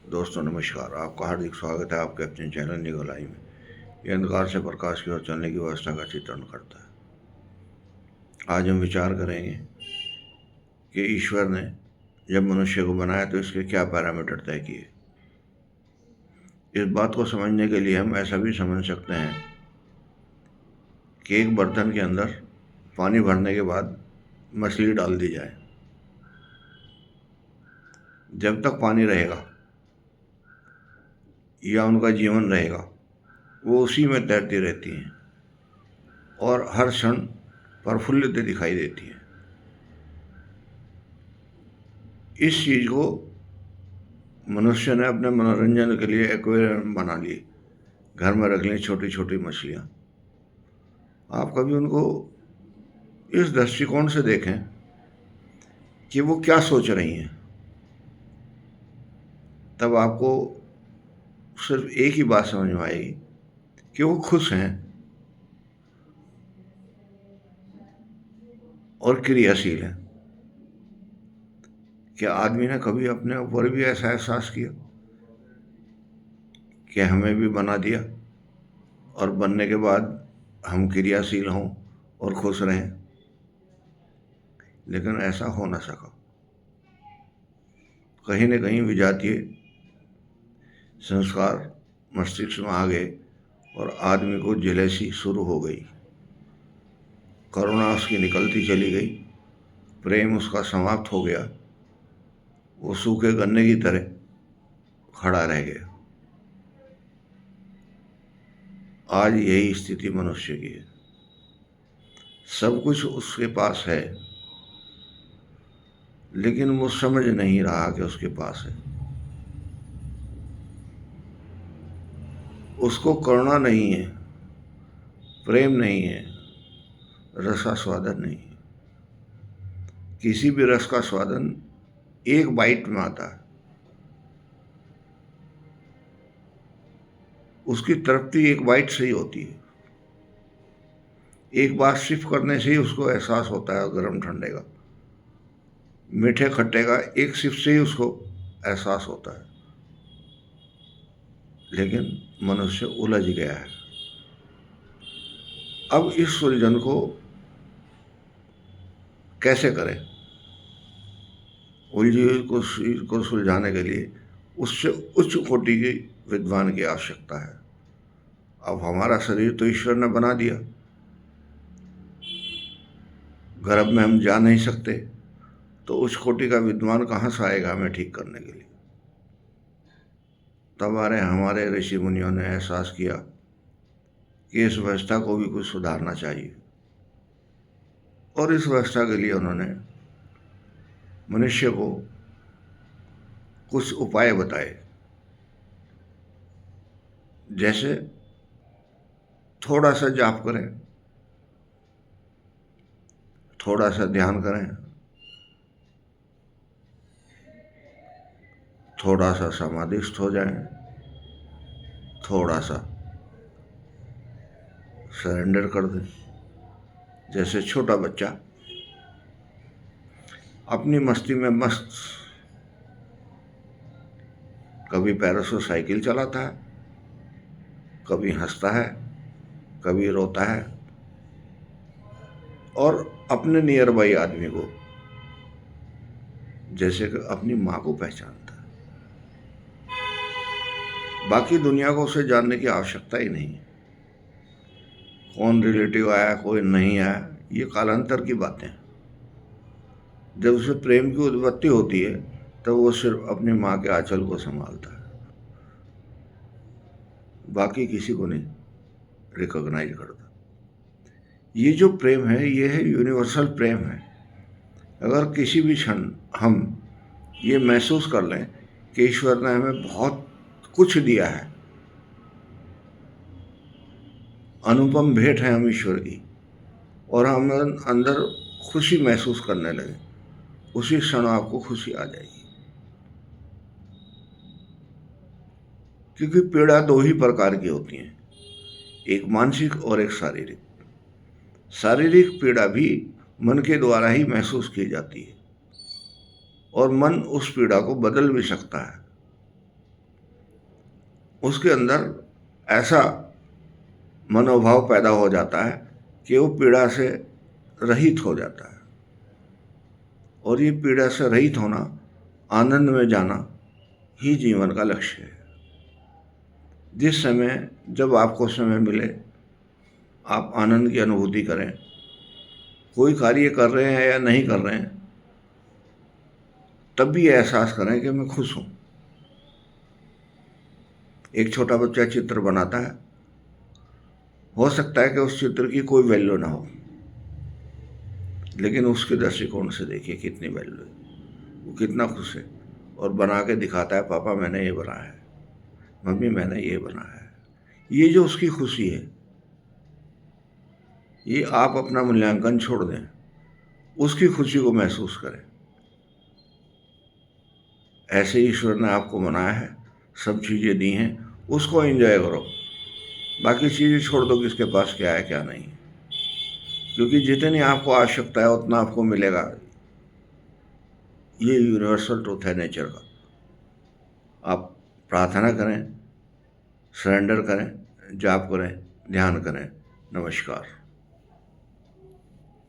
दोस्तों नमस्कार। आपका हार्दिक स्वागत है आपके अपने चैनल निगल आई में। यह अंधकार से प्रकाश की ओर चलने की व्यवस्था का चित्रण करता है। आज हम विचार करेंगे कि ईश्वर ने जब मनुष्य को बनाया तो इसके क्या पैरामीटर तय किए। इस बात को समझने के लिए हम ऐसा भी समझ सकते हैं कि एक बर्तन के अंदर पानी भरने के बाद मछली डाल दी जाए। जब तक पानी रहेगा या उनका जीवन रहेगा, वो उसी में तैरती रहती हैं और हर क्षण प्रफुल्लित दिखाई देती हैं। इस चीज़ को मनुष्य ने अपने मनोरंजन के लिए एक्वेरियम बना लिए, घर में रख ली छोटी छोटी मछलियाँ। आप कभी उनको इस दृष्टिकोण से देखें कि वो क्या सोच रही हैं, तब आपको सिर्फ एक ही बात समझ में आएगी कि वो खुश हैं और क्रियाशील हैं। क्या आदमी ने कभी अपने ऊपर भी ऐसा एहसास किया कि हमें भी बना दिया और बनने के बाद हम क्रियाशील हों और खुश रहें? लेकिन ऐसा हो न सका। कहीं न कहीं विजातीय संस्कार मस्तिष्क में आ गए और आदमी को जेलसी शुरू हो गई। करुणा उसकी निकलती चली गई, प्रेम उसका समाप्त हो गया। वो सूखे गन्ने की तरह खड़ा रह गया। आज यही स्थिति मनुष्य की है। सब कुछ उसके पास है, लेकिन वो समझ नहीं रहा कि उसके पास है। उसको करुणा नहीं है, प्रेम नहीं है, रसास्वादन नहीं है। किसी भी रस का स्वादन एक बाइट में आता है। उसकी तृप्ति एक बाइट से ही होती है। एक बार सिर्फ करने से ही उसको एहसास होता है गर्म ठंडे का। मीठे खट्टे का एक सिप से ही उसको एहसास होता है। लेकिन मनुष्य उलझ गया है। अब इस उलझन को कैसे करें? उलझी को सुलझाने के लिए उससे उच्च कोटि की विद्वान की आवश्यकता है। अब हमारा शरीर तो ईश्वर ने बना दिया, गर्भ में हम जा नहीं सकते, तो उच्च कोटि का विद्वान कहाँ से आएगा हमें ठीक करने के लिए? तब हमारे ऋषि मुनियों ने एहसास किया कि इस व्यवस्था को भी कुछ सुधारना चाहिए, और इस व्यवस्था के लिए उन्होंने मनुष्य को कुछ उपाय बताए। जैसे थोड़ा सा जाप करें, थोड़ा सा ध्यान करें, थोड़ा सा समाधिस्थ हो जाएं, थोड़ा सा सरेंडर कर दें। जैसे छोटा बच्चा अपनी मस्ती में मस्त कभी पैरों से साइकिल चलाता है, कभी हंसता है, कभी रोता है, और अपने नियर बाई आदमी को जैसे कि अपनी माँ को पहचानता है। बाकी दुनिया को उसे जानने की आवश्यकता ही नहीं है। कौन रिलेटिव आया कोई नहीं आया, ये कालांतर की बातें हैं। जब उसे प्रेम की उत्पत्ति होती है तब वो सिर्फ अपनी माँ के आंचल को संभालता है, बाकी किसी को नहीं रिकॉग्नाइज करता। ये जो प्रेम है ये है यूनिवर्सल प्रेम है। अगर किसी भी क्षण हम ये महसूस कर लें कि ईश्वर ने हमें बहुत कुछ दिया है, अनुपम भेंट है हम ईश्वर की, और हम अंदर खुशी महसूस करने लगे, उसी क्षण आपको खुशी आ जाएगी। क्योंकि पीड़ा दो ही प्रकार की होती हैं, एक मानसिक और एक शारीरिक। शारीरिक पीड़ा भी मन के द्वारा ही महसूस की जाती है, और मन उस पीड़ा को बदल भी सकता है। उसके अंदर ऐसा मनोभाव पैदा हो जाता है कि वो पीड़ा से रहित हो जाता है। और ये पीड़ा से रहित होना, आनंद में जाना ही जीवन का लक्ष्य है। जिस समय, जब आपको समय मिले, आप आनंद की अनुभूति करें। कोई कार्य कर रहे हैं या नहीं कर रहे हैं, तब भी एहसास करें कि मैं खुश हूँ। एक छोटा बच्चा चित्र बनाता है, हो सकता है कि उस चित्र की कोई वैल्यू ना हो, लेकिन उसके दृष्टिकोण से देखिए कितनी वैल्यू है, वो कितना खुश है और बना के दिखाता है, पापा मैंने ये बनाया है, मम्मी मैंने ये बनाया है। ये जो उसकी खुशी है, ये आप अपना मूल्यांकन छोड़ दें, उसकी खुशी को महसूस करें। ऐसे ईश्वर ने आपको बनाया है, सब चीज़ें दी हैं, उसको एंजॉय करो। बाकी चीज़ें छोड़ दो, किसके पास क्या है क्या नहीं, क्योंकि जितनी आपको आवश्यकता है उतना आपको मिलेगा। ये यूनिवर्सल ट्रूथ है नेचर का। आप प्रार्थना करें, सरेंडर करें, जाप करें, ध्यान करें। नमस्कार।